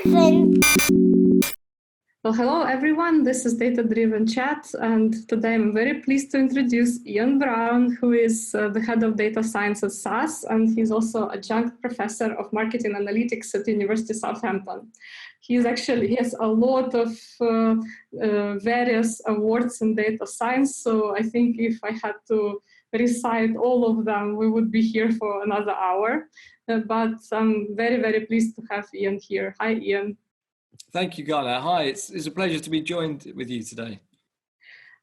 listen. Well, hello everyone, this is Data Driven Chat, and today I'm very pleased to introduce Iain Brown, who is the head of data science at SAS, and he's also adjunct professor of marketing analytics at University of Southampton. He has a lot of various awards in data science, so I think if I had to recite all of them, we would be here for another hour. But I'm very, very pleased to have Iain here. Hi, Iain. Thank you, Ghana. Hi, it's a pleasure to be joined with you today.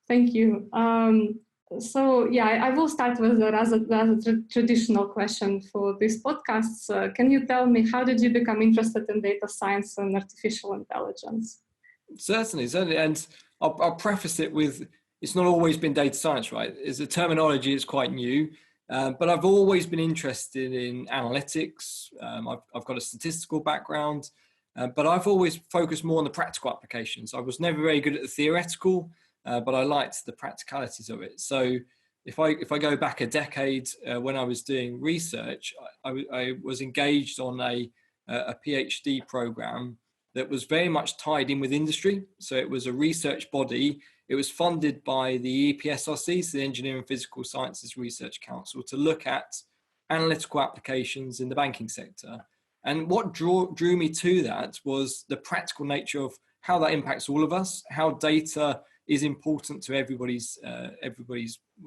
Thank you. I will start with a rather traditional question for these podcasts. Can you tell me, how did you become interested in data science and artificial intelligence? Certainly. And I'll preface it with, it's not always been data science, right? As a terminology, it's quite new, but I've always been interested in analytics. I've got a statistical background. But I've always focused more on the practical applications. I was never very good at the theoretical, but I liked the practicalities of it. So if I go back a decade when I was doing research, I was engaged on a PhD program that was very much tied in with industry. So it was a research body. It was funded by the EPSRC, so the Engineering and Physical Sciences Research Council, to look at analytical applications in the banking sector. And what drew me to that was the practical nature of how that impacts all of us, how data is important to everybody's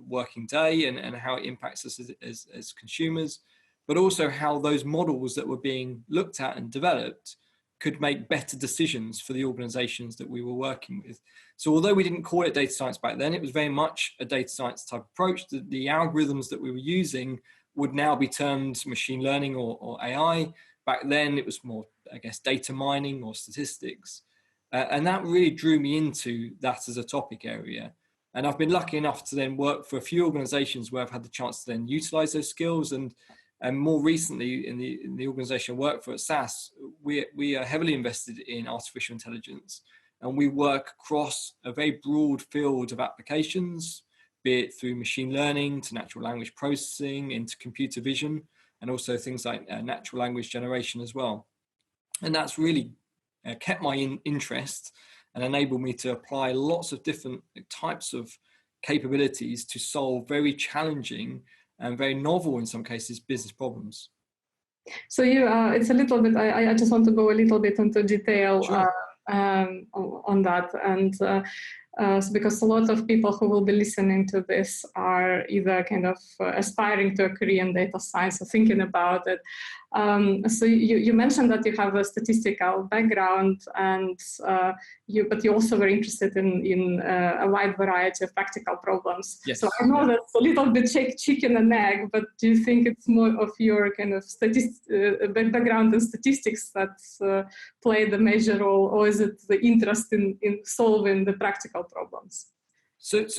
working day, and how it impacts us as consumers, but also how those models that were being looked at and developed could make better decisions for the organizations that we were working with. So although we didn't call it data science back then, it was very much a data science type approach. The algorithms that we were using would now be termed machine learning or AI. Back then, it was more, I guess, data mining or statistics. And that really drew me into that as a topic area. And I've been lucky enough to then work for a few organizations where I've had the chance to then utilize those skills. And more recently, in the organization I work for at SAS, we are heavily invested in artificial intelligence. And we work across a very broad field of applications, be it through machine learning to natural language processing, into computer vision, and also things like natural language generation as well. And that's really kept my interest and enabled me to apply lots of different types of capabilities to solve very challenging and very novel, in some cases, business problems. So it's a little bit, I just want to go a little bit into detail. Sure. On that, and because a lot of people who will be listening to this are either kind of aspiring to a career in data science or thinking about it. So you mentioned that you have a statistical background, and but you're also very interested in a wide variety of practical problems. Yes. So I know that's a little bit chicken and egg, but do you think it's more of your kind of background in statistics that play the major role, or is it the interest in solving the practical problems? So it's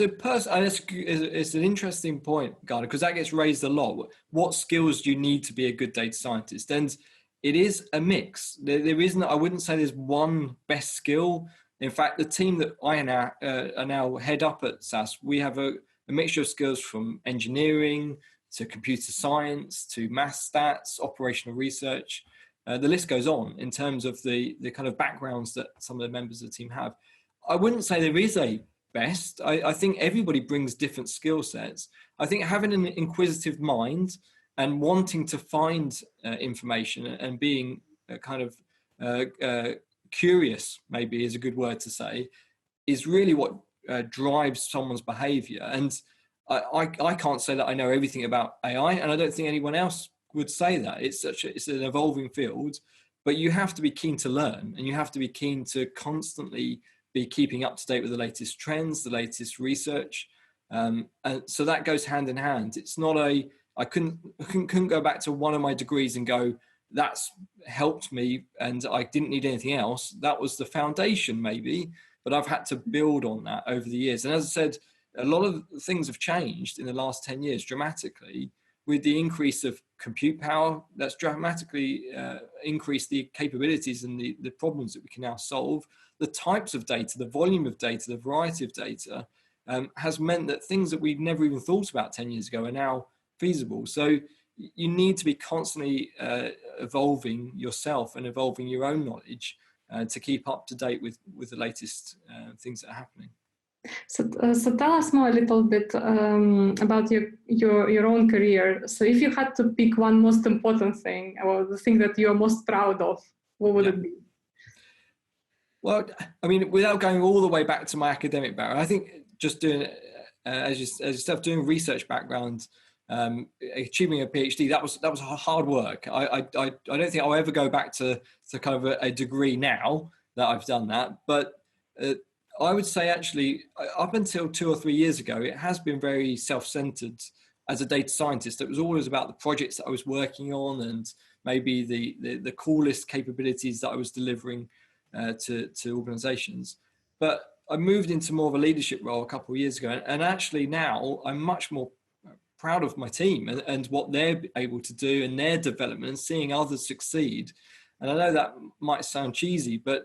an interesting point, Ghana, because that gets raised a lot. What skills do you need to be a good data scientist? And it is a mix. There isn't, I wouldn't say there's one best skill. In fact, the team that I now head up at SAS, we have a mixture of skills from engineering to computer science to math stats, operational research. The list goes on in terms of the kind of backgrounds that some of the members of the team have. I wouldn't say there is a best. I think everybody brings different skill sets. I think having an inquisitive mind and wanting to find information and being kind of curious, maybe is a good word to say, is really what drives someone's behavior. And I can't say that I know everything about AI, and I don't think anyone else would say that. It's an evolving field, but you have to be keen to learn, and you have to be keen to constantly be keeping up to date with the latest trends, the latest research. And so that goes hand in hand. It's not I couldn't go back to one of my degrees and go, that's helped me and I didn't need anything else. That was the foundation maybe, but I've had to build on that over the years. And as I said, a lot of things have changed in the last 10 years dramatically with the increase of compute power. That's dramatically increased the capabilities and the problems that we can now solve. The types of data, the volume of data, the variety of data has meant that things that we've never even thought about 10 years ago are now feasible. So you need to be constantly evolving yourself and evolving your own knowledge to keep up to date with the latest things that are happening. So tell us more a little bit about your own career. So if you had to pick one most important thing, or the thing that you're most proud of, what would it be? Well, I mean, without going all the way back to my academic background, I think just doing, as yourself, doing research background, achieving a PhD, that was hard work. I don't think I'll ever go back to kind of a degree now that I've done that. But I would say actually, up until 2 or 3 years ago, it has been very self-centered as a data scientist. It was always about the projects that I was working on and maybe the coolest capabilities that I was delivering to organizations. But I moved into more of a leadership role a couple of years ago. And actually now I'm much more proud of my team and what they're able to do and their development and seeing others succeed. And I know that might sound cheesy, but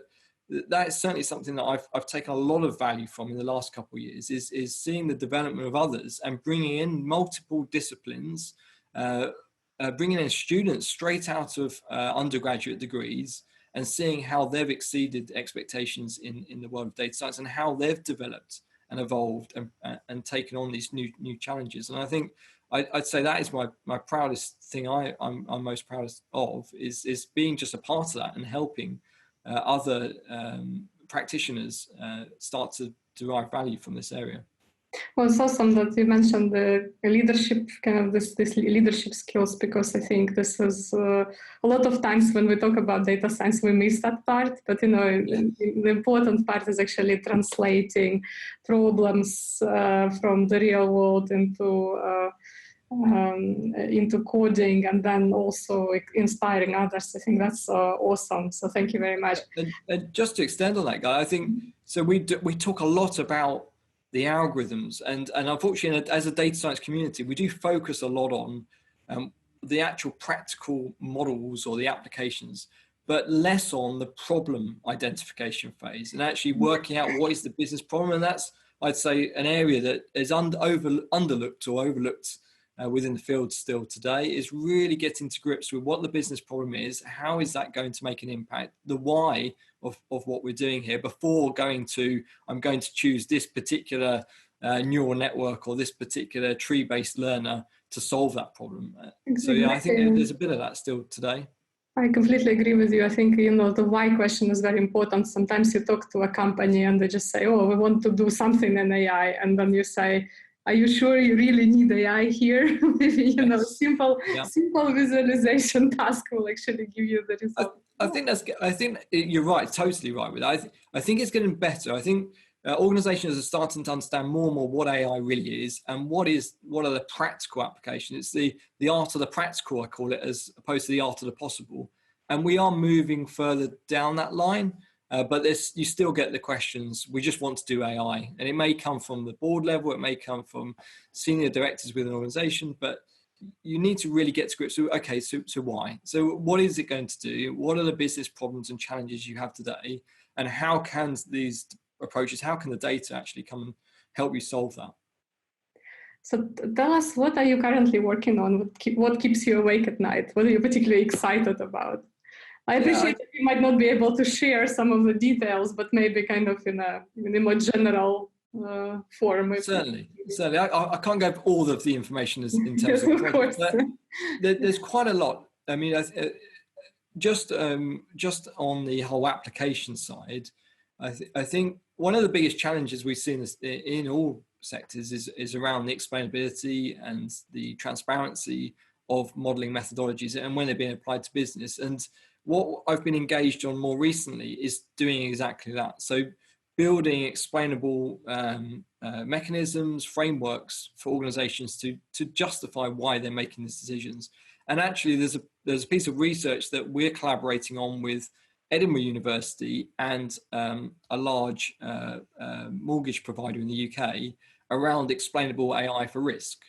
that is certainly something that I've taken a lot of value from in the last couple of years is seeing the development of others and bringing in multiple disciplines, bringing in students straight out of undergraduate degrees and seeing how they've exceeded expectations in the world of data science and how they've developed and evolved and taken on these new challenges. And I think I'd say that is my proudest thing. I'm most proudest of is being just a part of that and helping other practitioners start to derive value from this area. Well, it's awesome that you mentioned the leadership, kind of this leadership skills, because I think this is a lot of times when we talk about data science, we miss that part. But the important part is actually translating problems from the real world into coding and then also inspiring others. I think that's awesome. So thank you very much. And just to extend on that, Guy, I think so. We talk a lot about the algorithms, and unfortunately, as a data science community, we do focus a lot on the actual practical models or the applications, but less on the problem identification phase and actually working out what is the business problem. And that's, I'd say, an area that is underlooked or overlooked within the field still today, is really getting to grips with what the business problem is, how is that going to make an impact, the why of what we're doing here before going to, I'm going to choose this particular neural network or this particular tree-based learner to solve that problem. So yeah, I think there's a bit of that still today. I completely agree with you. I think, the why question is very important. Sometimes you talk to a company and they just say, oh, we want to do something in AI. And then you say, are you sure you really need AI here? Maybe, simple visualization task will actually give you the result. I think you're right, totally right with that. I think it's getting better. I think organizations are starting to understand more and more what AI really is and what are the practical applications. It's the art of the practical, I call it, as opposed to the art of the possible. And we are moving further down that line. But you still get the questions, we just want to do AI. And it may come from the board level, it may come from senior directors within an organization, but you need to really get to grips with, okay, so why? So what is it going to do? What are the business problems and challenges you have today? And how can these approaches, how can the data actually come and help you solve that? So tell us, what are you currently working on? What keeps you awake at night? What are you particularly excited about? I appreciate that you might not be able to share some of the details, but maybe kind of in a more general form. Certainly. I can't give all of the information in terms of projects, but there's quite a lot. I mean, just on the whole application side, I think one of the biggest challenges we've seen in all sectors is around the explainability and the transparency of modeling methodologies and when they're being applied to business. And what I've been engaged on more recently is doing exactly that. So building explainable mechanisms, frameworks for organizations to justify why they're making these decisions. And actually there's a piece of research that we're collaborating on with Edinburgh University and a large mortgage provider in the UK around explainable AI for risk.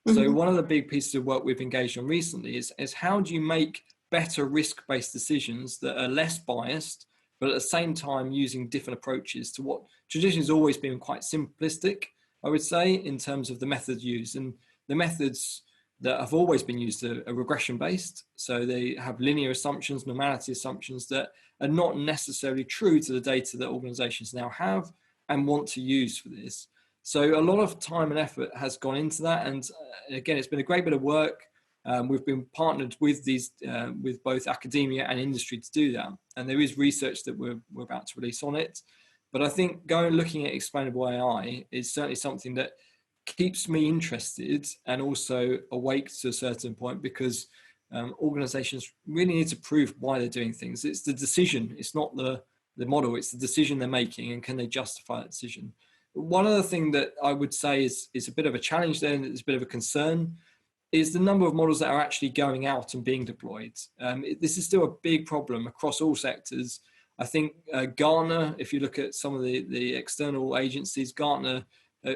Mm-hmm. So one of the big pieces of work we've engaged on recently is how do you make better risk-based decisions that are less biased, but at the same time using different approaches to what traditionally has always been quite simplistic, I would say, in terms of the methods used. And the methods that have always been used are regression based. So they have linear assumptions, normality assumptions that are not necessarily true to the data that organizations now have and want to use for this. So a lot of time and effort has gone into that. And again, it's been a great bit of work. We've been partnered with with both academia and industry to do that. And there is research that we're about to release on it. But I think looking at explainable AI is certainly something that keeps me interested and also awake to a certain point, because organizations really need to prove why they're doing things. It's the decision, it's not the model, it's the decision they're making, and can they justify that decision. One other thing that I would say is a bit of a challenge there, and it's a bit of a concern, is the number of models that are actually going out and being deployed. This is still a big problem across all sectors. I think Gartner, if you look at some of the external agencies, Gartner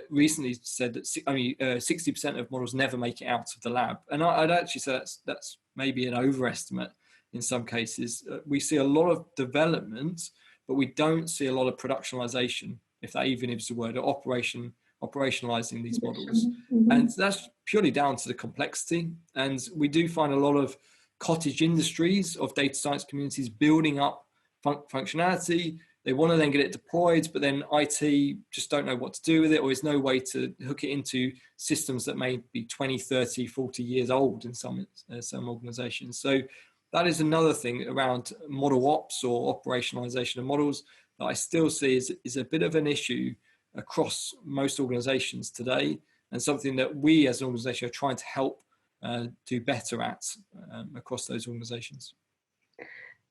recently said that only 60% of models never make it out of the lab. And I'd actually say that's maybe an overestimate in some cases. We see a lot of development, but we don't see a lot of productionalization, if that even is the word, or operationalizing these models. Mm-hmm. And that's purely down to the complexity. And we do find a lot of cottage industries of data science communities building up functionality. They want to then get it deployed, but then IT just don't know what to do with it, or there's no way to hook it into systems that may be 20, 30, 40 years old in some organizations. So that is another thing around model ops or operationalization of models that I still see is a bit of an issue across most organizations today, and something that we as an organization are trying to help do better at across those organizations.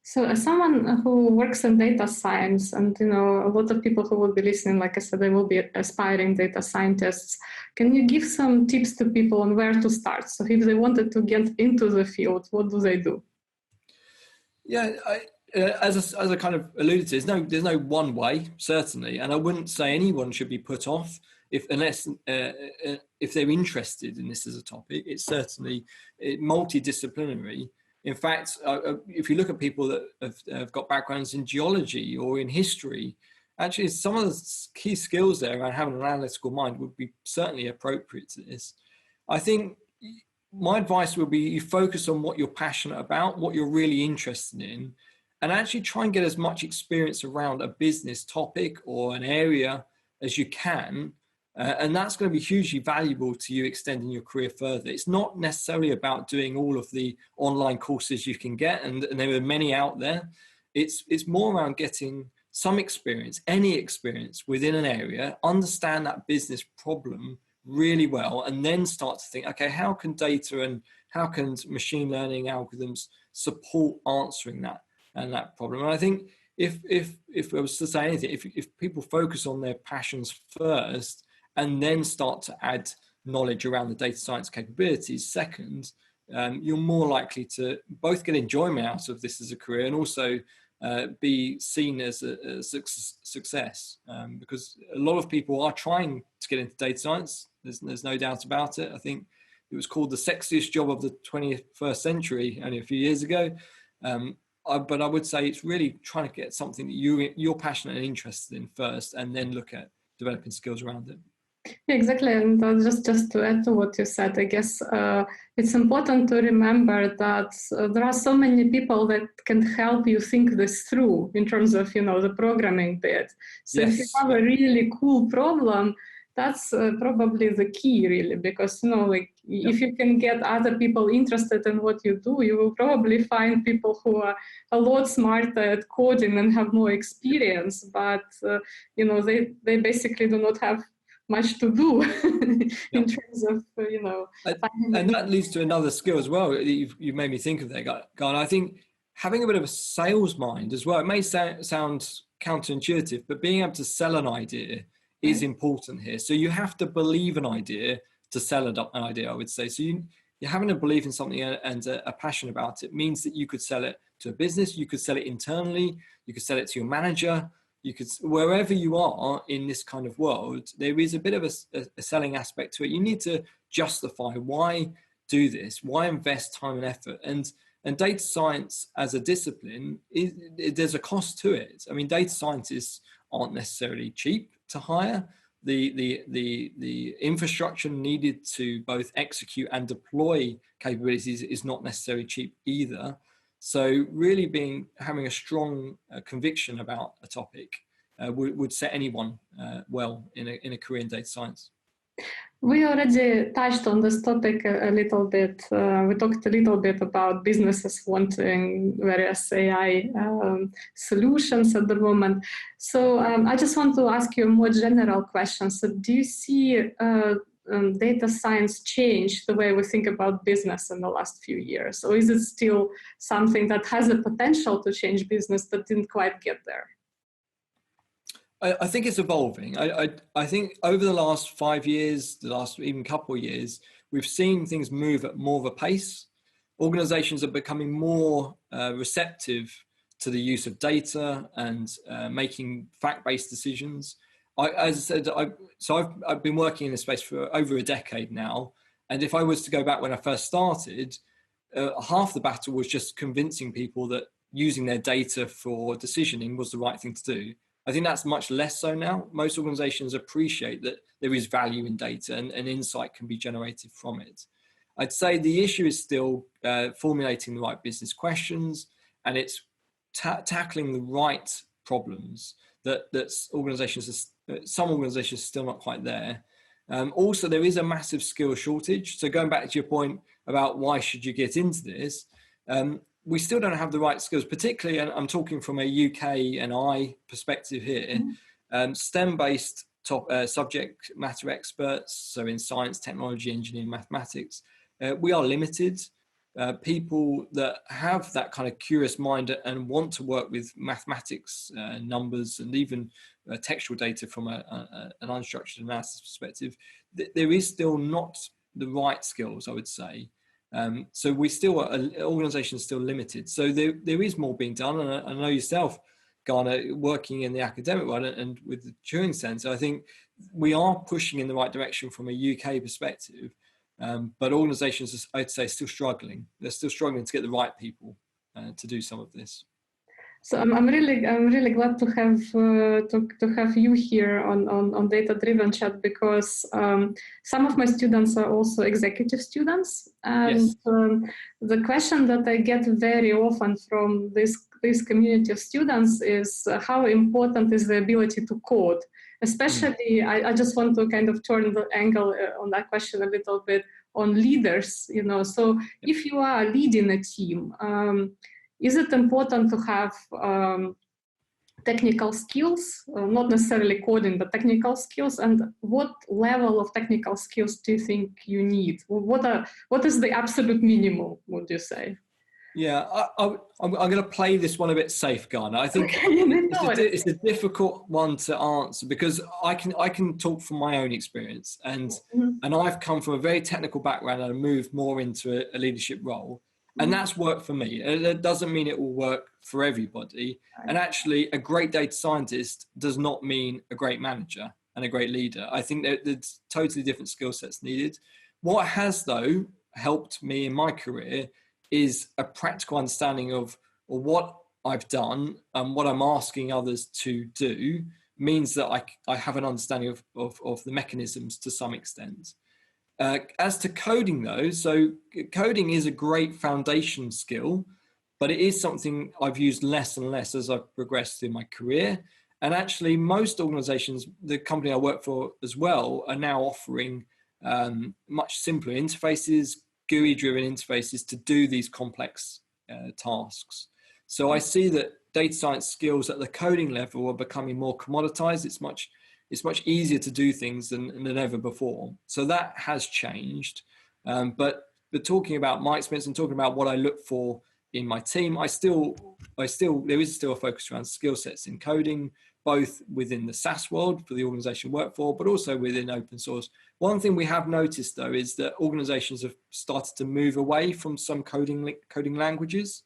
So as someone who works in data science, and a lot of people who will be listening, like I said, they will be aspiring data scientists, can you give some tips to people on where to start? So if they wanted to get into the field, what do they do? Yeah, as I kind of alluded to, there's no one way, certainly, and I wouldn't say anyone should be put off unless they're interested in this as a topic. It's certainly multidisciplinary. In fact, if you look at people that have got backgrounds in geology or in history, actually some of the key skills there around having an analytical mind would be certainly appropriate to this. I think my advice would be you focus on what you're passionate about, what you're really interested in, and actually try and get as much experience around a business topic or an area as you can. And that's going to be hugely valuable to you extending your career further. It's not necessarily about doing all of the online courses you can get, and there are many out there. It's more around getting some experience, any experience within an area, understand that business problem really well, and then start to think, okay, how can data and how can machine learning algorithms support answering that problem? And I think if I was to say anything, if people focus on their passions first, and then start to add knowledge around the data science capabilities second, you're more likely to both get enjoyment out of this as a career and also be seen as a success. Because a lot of people are trying to get into data science. There's no doubt about it. I think it was called the sexiest job of the 21st century only a few years ago. But I would say it's really trying to get something that you're passionate and interested in first, and then look at developing skills around it. Yeah, exactly. And just to add to what you said, I guess it's important to remember that there are so many people that can help you think this through in terms of, the programming bit. So yes. If you have a really cool problem, that's probably the key, really, because, if you can get other people interested in what you do, you will probably find people who are a lot smarter at coding and have more experience, but, they basically do not have much to do in terms of, And that leads to another skill as well. You've made me think of that, Guy. I think having a bit of a sales mind as well, it may sound counterintuitive, but being able to sell an idea is important here. So you have to believe an idea to sell an idea, I would say. So you're having a belief in something and a passion about it means that you could sell it to a business, you could sell it internally, you could sell it to your manager, you could, wherever you are in this kind of world, there is a bit of a selling aspect to it. You need to justify why do this, why invest time and effort. And data science as a discipline, there's a cost to it. I mean, data scientists aren't necessarily cheap to hire. the infrastructure needed to both execute and deploy capabilities is not necessarily cheap either. So really having a strong conviction about a topic would set anyone well in a career in data science. We already touched on this topic a little bit. We talked a little bit about businesses wanting various AI solutions at the moment. So I just want to ask you a more general question. So do you see data science change the way we think about business in the last few years? Or is it still something that has the potential to change business but didn't quite get there? I think it's evolving. I think over the last 5 years, the last even couple of years, we've seen things move at more of a pace. Organizations are becoming more receptive to the use of data and making fact-based decisions. As I said, I've been working in this space for over a decade now. And if I was to go back when I first started, half the battle was just convincing people that using their data for decisioning was the right thing to do. I think that's much less so now. Most organizations appreciate that there is value in data and insight can be generated from it. I'd say the issue is still formulating the right business questions, and it's tackling the right problems that some organizations are still not quite there. Also, there is a massive skill shortage. So going back to your point about why should you get into this, we still don't have the right skills, particularly, and I'm talking from a UK&I perspective here, STEM-based subject matter experts, so in science, technology, engineering, mathematics, we are limited. People that have that kind of curious mind and want to work with mathematics, numbers, and even textual data from an unstructured analysis perspective, there is still not the right skills, I would say. So organizations are still limited. So there is more being done. And I know yourself, Ghana, working in the academic world and with the Turing Centre, I think we are pushing in the right direction from a UK perspective. But organizations, I'd say, are still struggling. They're still struggling to get the right people to do some of this. So I'm really glad to have you here on Data Driven Chat, because some of my students are also executive students, and yes. The question that I get very often from this community of students is how important is the ability to code. Especially, I just want to kind of turn the angle on that question a little bit on leaders. So if you are leading a team. Is it important to have technical skills, not necessarily coding, but technical skills? And what level of technical skills do you think you need? What is the absolute minimum, would you say? Yeah, I'm going to play this one a bit safe, Ghana. I think it's a difficult one to answer, because I can talk from my own experience, and I've come from a very technical background and I moved more into a leadership role. And that's worked for me. It doesn't mean it will work for everybody. And actually, a great data scientist does not mean a great manager and a great leader. I think there's totally different skill sets needed. What has, though, helped me in my career is a practical understanding of what I've done and what I'm asking others to do means that I have an understanding of the mechanisms to some extent. As to coding, though, so coding is a great foundation skill, but it is something I've used less and less as I've progressed in my career. And actually, most organizations, the company I work for as well, are now offering much simpler interfaces, GUI-driven interfaces to do these complex tasks. So I see that data science skills at the coding level are becoming more commoditized. It's much easier to do things than ever before. So that has changed. But talking about my experience and talking about what I look for in my team, there is still a focus around skill sets in coding, both within the SaaS world for the organization I work for, but also within open source. One thing we have noticed, though, is that organizations have started to move away from some coding languages.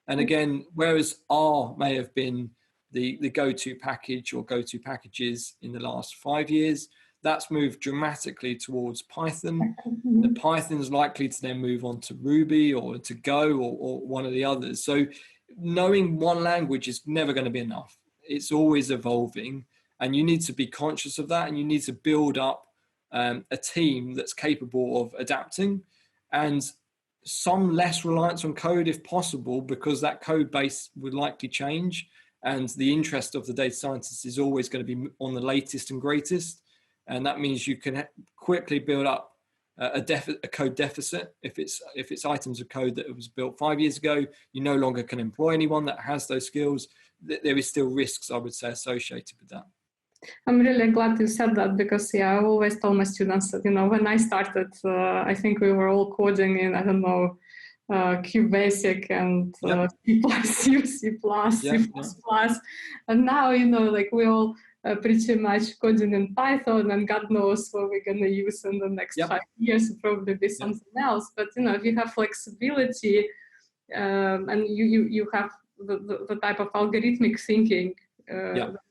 And again, whereas R may have been the go-to package or go-to packages in the last 5 years, that's moved dramatically towards Python. The Python's likely to then move on to Ruby or to Go or one of the others. So knowing one language is never going to be enough. It's always evolving. And you need to be conscious of that, and you need to build up a team that's capable of adapting, and some less reliance on code if possible, because that code base would likely change. And the interest of the data scientists is always going to be on the latest and greatest. And that means you can quickly build up a code deficit. If it's items of code that was built 5 years ago, you no longer can employ anyone that has those skills. There is still risks, I would say, associated with that. I'm really glad you said that, because I always tell my students that, when I started, I think we were all coding in, I don't know, QBasic and C++, C++. And now, we all pretty much coding in Python, and God knows what we're going to use in the next 5 years, probably be something else. But, if you have flexibility and you have the type of algorithmic thinking,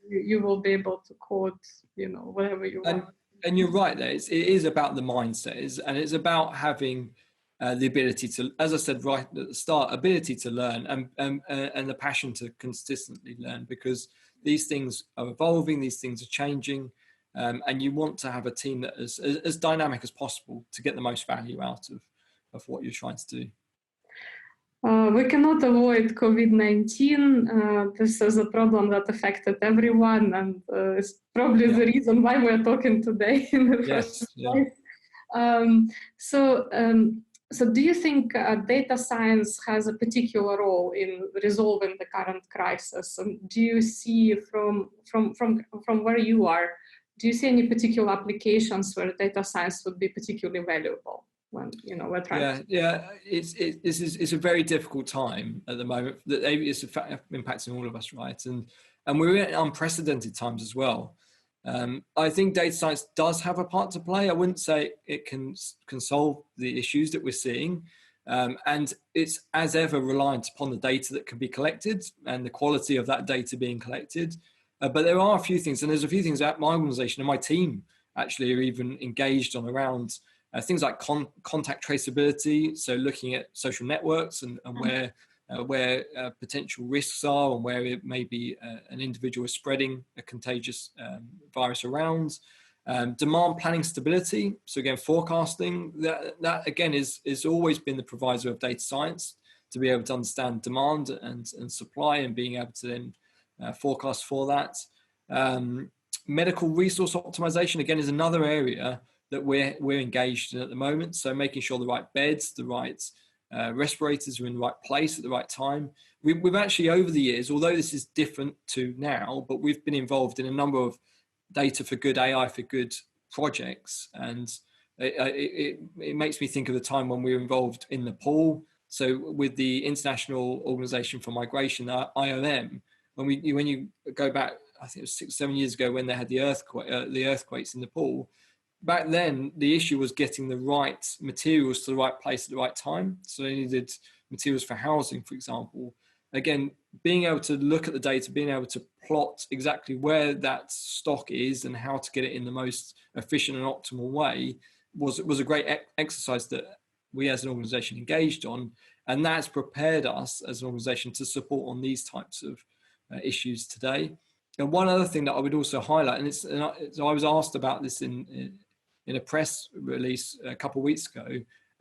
you will be able to code, whatever you want. And you're right there. It is about the mindset, and it's about having the ability to, as I said right at the start, ability to learn and the passion to consistently learn, because these things are evolving, these things are changing, and you want to have a team that is as dynamic as possible to get the most value out of what you're trying to do. We cannot avoid COVID-19. This is a problem that affected everyone, and it's probably the reason why we're talking today in the first place. So do you think data science has a particular role in resolving the current crisis? And do you see from where you are, do you see any particular applications where data science would be particularly valuable? When we're trying it's a very difficult time at the moment. That it's impacting all of us, right? And we're in unprecedented times as well. I think data science does have a part to play. I wouldn't say it can solve the issues that we're seeing, and it's as ever reliant upon the data that can be collected and the quality of that data being collected. But there are a few things, and there's a few things that my organization and my team actually are even engaged on around. Things like contact traceability, so looking at social networks and where potential risks are, and where it may be an individual is spreading a contagious virus around. Demand planning stability, so again forecasting, that again is always been the proviso of data science, to be able to understand demand and supply, and being able to then forecast for that. Medical resource optimization again is another area that we're engaged in at the moment. So making sure the right beds, the right respirators are in the right place at the right time. We've actually, over the years, although this is different to now, but we've been involved in a number of data for good, AI for good projects. And it makes me think of the time when we were involved in Nepal. So with the International Organization for Migration, IOM, when you go back, I think it was 6-7 years ago, when they had the earthquakes in Nepal. Back then, the issue was getting the right materials to the right place at the right time. So they needed materials for housing, for example. Again, being able to look at the data, being able to plot exactly where that stock is and how to get it in the most efficient and optimal way was a great exercise that we as an organization engaged on. And that's prepared us as an organization to support on these types of issues today. And one other thing that I would also highlight, and so I was asked about this in a press release a couple of weeks ago,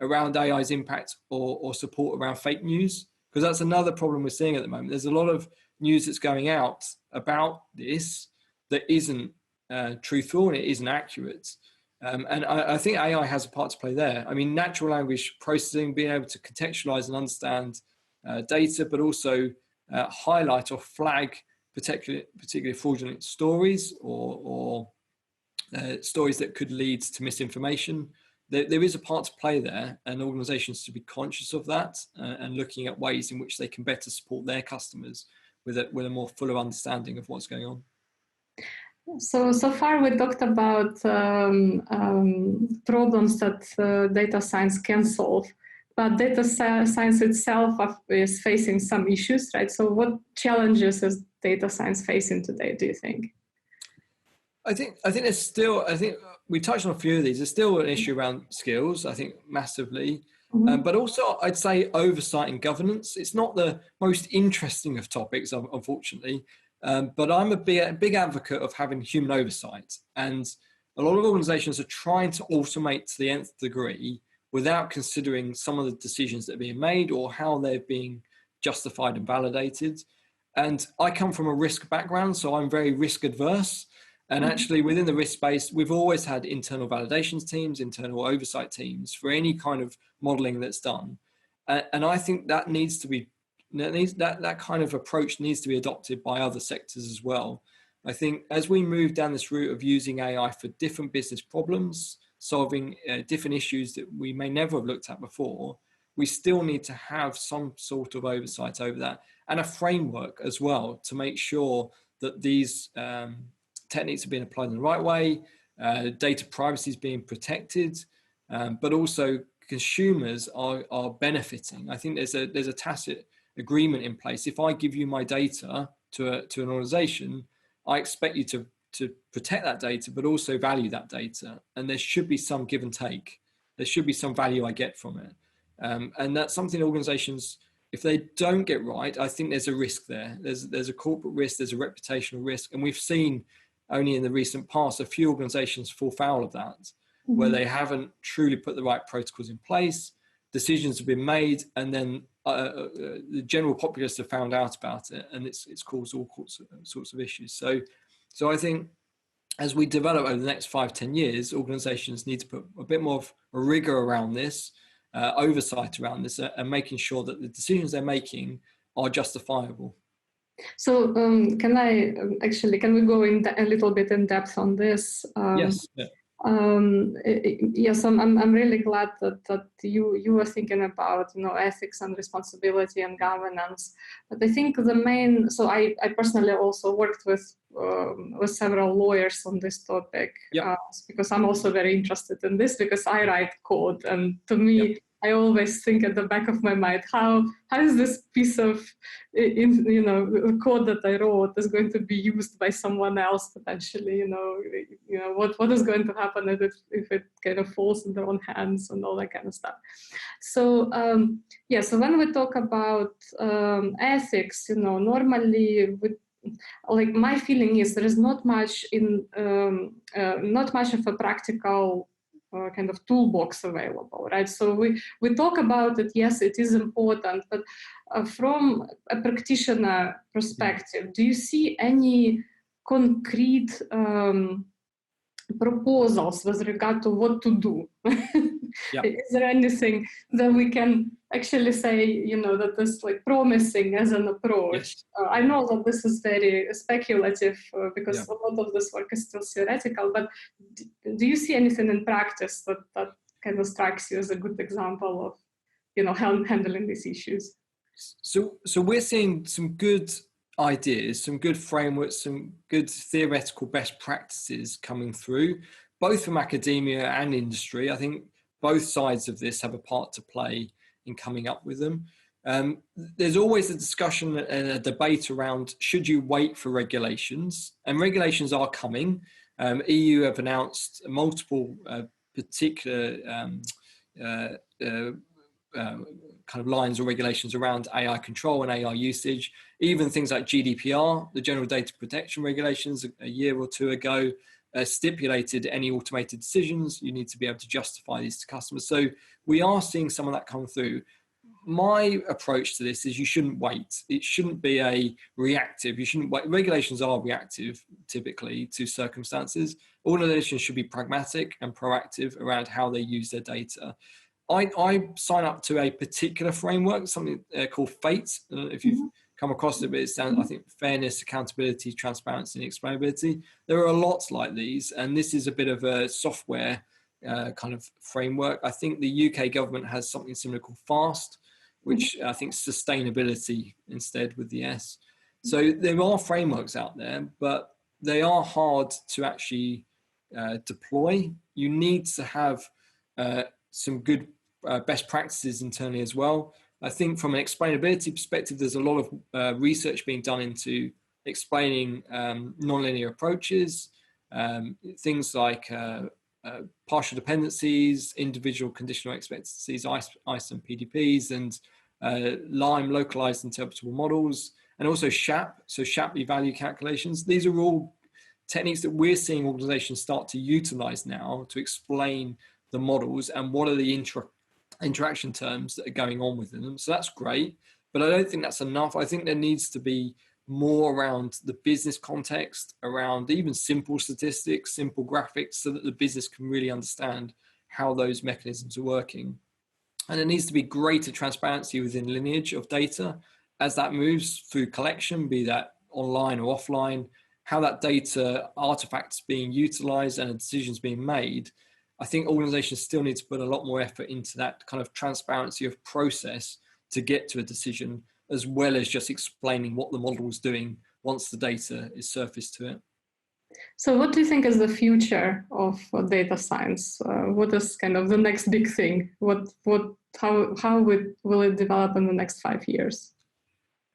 around AI's impact or support around fake news, because that's another problem we're seeing at the moment. There's a lot of news that's going out about this that isn't truthful and it isn't accurate. And I think AI has a part to play there. I mean, natural language processing, being able to contextualize and understand data, but also highlight or flag particularly fraudulent stories or stories that could lead to misinformation. There is a part to play there, and organizations should be conscious of that and looking at ways in which they can better support their customers with a more fuller understanding of what's going on. So far we talked about problems that data science can solve, but data science itself is facing some issues, right? So what challenges is data science facing today, do you think? I think there's still, we touched on a few of these. There's still an issue around skills, I think, massively. Mm-hmm. But also, I'd say oversight and governance. It's not the most interesting of topics, unfortunately, But I'm a big advocate of having human oversight. And a lot of organizations are trying to automate to the nth degree without considering some of the decisions that are being made or how they're being justified and validated. And I come from a risk background, so I'm very risk adverse. And actually within the risk space, we've always had internal validations teams, internal oversight teams for any kind of modeling that's done. And I think that needs to be, that kind of approach needs to be adopted by other sectors as well. I think as we move down this route of using AI for different business problems, solving different issues that we may never have looked at before, we still need to have some sort of oversight over that and a framework as well to make sure that these techniques are being applied in the right way, data privacy is being protected, but also consumers are benefiting. I think there's a tacit agreement in place. If I give you my data to an organization, I expect you to protect that data, but also value that data. And there should be some give and take. There should be some value I get from it. And that's something organizations, if they don't get right, I think there's a risk there. There's a corporate risk, there's a reputational risk. And we've seen only in the recent past, a few organizations fall foul of that, where they haven't truly put the right protocols in place, decisions have been made, and then the general populace have found out about it, and it's caused all sorts of issues. So I think as we develop over the next 5-10 years, organizations need to put a bit more of a rigor around this, oversight around this, and making sure that the decisions they're making are justifiable. So can we go a little bit in depth on this? Yes. Yeah. Yes, I'm really glad that you were thinking about ethics and responsibility and governance. But I think the main, so I personally also worked with several lawyers on this topic, because I'm also very interested in this, because I write code, and to me, I always think at the back of my mind, how is this piece of code that I wrote is going to be used by someone else potentially? What is going to happen if it kind of falls in their own hands and all that kind of stuff. So so when we talk about ethics, normally my feeling is there is not much of a practical kind of toolbox available, right? So we talk about it, yes, it is important, but from a practitioner perspective, do you see any concrete proposals with regard to what to do? Is there anything that we can actually say, that is promising as an approach? Yes. I know that this is very speculative because a lot of this work is still theoretical, but do you see anything in practice that kind of strikes you as a good example of, handling these issues? So we're seeing some good ideas, some good frameworks, some good theoretical best practices coming through, both from academia and industry. I think both sides of this have a part to play in coming up with them. There's always a discussion and a debate around, should you wait for regulations? And regulations are coming. EU have announced multiple particular kind of lines or regulations around AI control and AI usage. Even things like GDPR, the General Data Protection Regulations, a year or two ago, stipulated any automated decisions, you need to be able to justify these to customers. So we are seeing some of that come through. My approach to this is you shouldn't wait. It shouldn't be a reactive. You shouldn't wait. Regulations are reactive typically to circumstances. Organizations should be pragmatic and proactive around how they use their data. I sign up to a particular framework, something called FATE. I don't know if you've come across it, but it stands, I think, fairness, accountability, transparency, and explainability. There are lots like these, and this is a bit of a software kind of framework. I think the UK government has something similar called FAST, which I think is sustainability instead with the S. So there are frameworks out there, but they are hard to actually deploy. You need to have some good best practices internally as well. I think from an explainability perspective, there's a lot of research being done into explaining nonlinear approaches, things like partial dependencies, individual conditional expectancies, ICE and PDPs, and LIME, localized interpretable models. and also SHAP, so Shapley value calculations. These are all techniques that we're seeing organizations start to utilize now to explain the models and what are the interaction terms that are going on within them. So that's great, but I don't think that's enough. I think there needs to be more around the business context, around even simple statistics, simple graphics, so that the business can really understand how those mechanisms are working. And there needs to be greater transparency within lineage of data as that moves through collection, be that online or offline, how that data artifacts being utilized and decisions being made. I think organizations still need to put a lot more effort into that kind of transparency of process to get to a decision, as well as just explaining what the model is doing once the data is surfaced to it. So what do you think is the future of data science? What is kind of the next big thing? How will it develop in the next 5 years?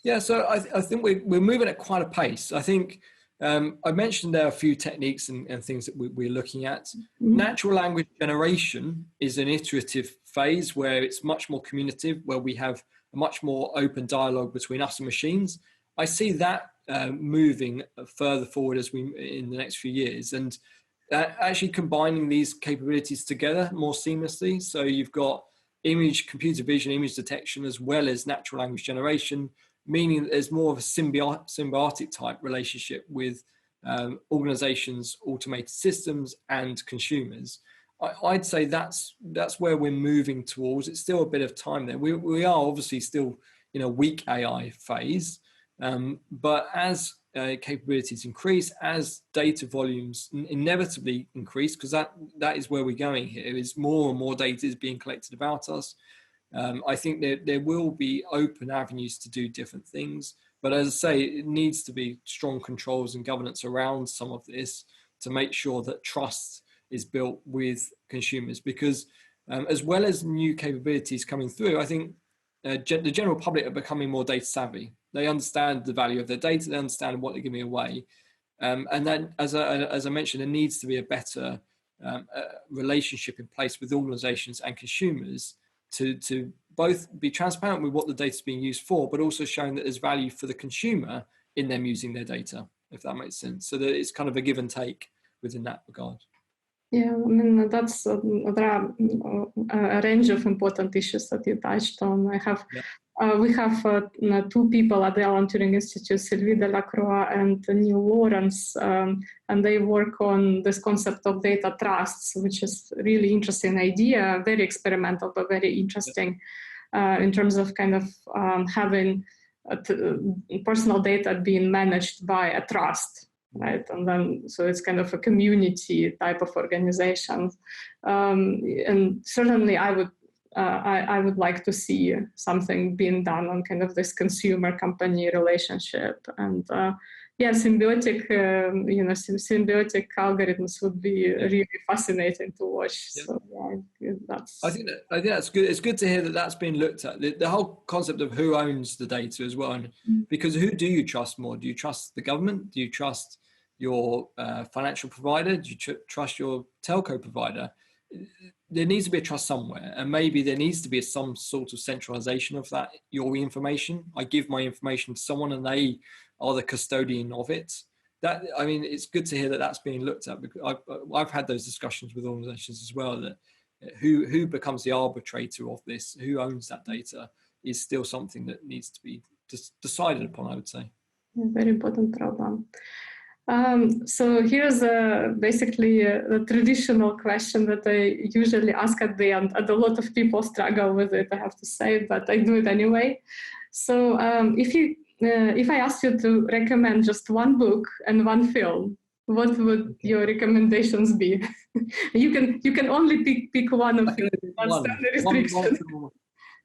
Yeah, so I think we're moving at quite a pace. I think I mentioned there are a few techniques and things that we're looking at. Mm-hmm. Natural language generation is an iterative phase where it's much more communicative, where we have a much more open dialogue between us and machines. I see that moving further forward in the next few years, and actually combining these capabilities together more seamlessly. So you've got computer vision, image detection, as well as natural language generation, meaning that there's more of a symbiotic type relationship with organizations, automated systems, and consumers. I'd say that's where we're moving towards. It's still a bit of time there. We are obviously still in a weak AI phase, but as capabilities increase, as data volumes inevitably increase, because that is where we're going here, is more and more data is being collected about us. I think there will be open avenues to do different things, but as I say, it needs to be strong controls and governance around some of this to make sure that trust is built with consumers, because as well as new capabilities coming through, I think the general public are becoming more data savvy. They understand the value of their data, they understand what they're giving away. And then, as I mentioned, there needs to be a better relationship in place with organizations and consumers to both be transparent with what the data is being used for, but also showing that there's value for the consumer in them using their data, if that makes sense. So that it's kind of a give and take within that regard. Yeah, I mean, there are a range of important issues that you touched on. We have two people at the Alan Turing Institute, Sylvie Delacroix and Neil Lawrence, and they work on this concept of data trusts, which is really interesting idea, very experimental, but very interesting in terms of kind of having personal data being managed by a trust. Right, and then so it's kind of a community type of organization, and certainly I would like to see something being done on kind of this consumer company relationship, and symbiotic symbiotic algorithms would be really fascinating to watch. Yeah. So I think that's good. It's good to hear that that's being looked at. The whole concept of who owns the data as well, and because who do you trust more? Do you trust the government? Do you trust your financial provider? Do you trust your telco provider? There needs to be a trust somewhere, and maybe there needs to be some sort of centralization of that, your information. I give my information to someone and they are the custodian of it. That, I mean, it's good to hear that that's being looked at, because I've had those discussions with organizations as well, that who becomes the arbitrator of this, who owns that data, is still something that needs to be decided upon, I would say. Very important problem. So here's basically a traditional question that I usually ask at the end, and a lot of people struggle with it, I have to say, but I do it anyway. So if I asked you to recommend just one book and one film, what would your recommendations be? you can only pick one of them.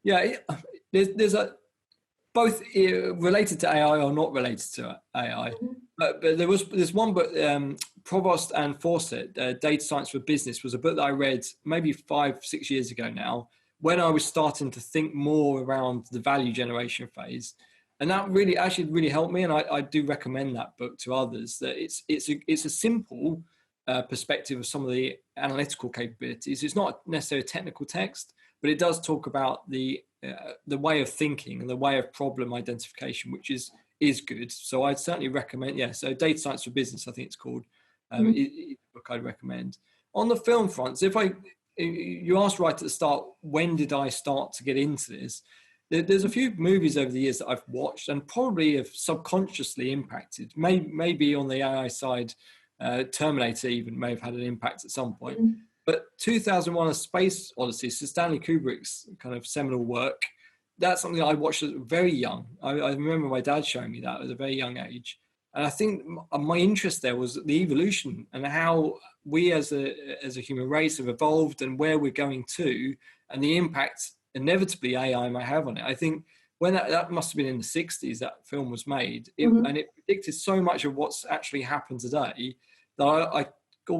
Yeah, there's both related to AI or not related to AI. But there's one book, Provost and Fawcett, Data Science for Business, was a book that I read maybe 5-6 years ago now, when I was starting to think more around the value generation phase. And that really helped me. And I do recommend that book to others, that it's a simple perspective of some of the analytical capabilities. It's not necessarily a technical text, but it does talk about the way of thinking and the way of problem identification, which is is good. So I'd certainly recommend, yeah, so Data Science for Business, I think it's called, is a book I'd recommend. On the film front, so you asked right at the start, when did I start to get into this? There's a few movies over the years that I've watched and probably have subconsciously impacted. Maybe on the AI side, Terminator even may have had an impact at some point. But 2001: A Space Odyssey, so Stanley Kubrick's kind of seminal work, that's something I watched very young. I remember my dad showing me that at a very young age. And I think my interest there was the evolution and how we as a human race have evolved and where we're going to, and the impact inevitably AI may have on it. I think when that must have been in the 60s, that film was made, and it predicted so much of what's actually happened today that I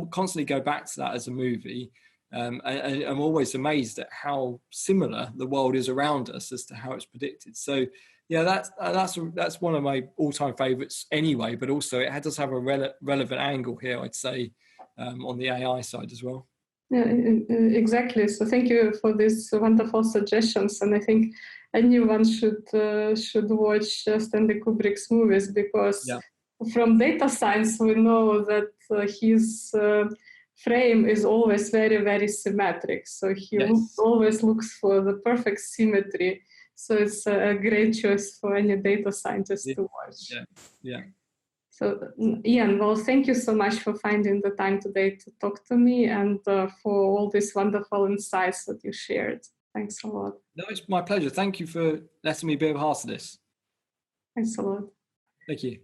constantly go back to that as a movie. And I'm always amazed at how similar the world is around us as to how it's predicted. So yeah, that's one of my all-time favorites anyway, but also it does have a relevant angle here, I'd say, on the AI side as well. Yeah, exactly. So thank you for these wonderful suggestions, and I think anyone should watch Stanley Kubrick's movies, because from data science we know that his frame is always very, very symmetric. So he always looks for the perfect symmetry. So it's a great choice for any data scientist to watch. Yeah. So, Iain, well, thank you so much for finding the time today to talk to me, and for all these wonderful insights that you shared. Thanks a lot. No, it's my pleasure. Thank you for letting me be a part of this. Thanks a lot. Thank you.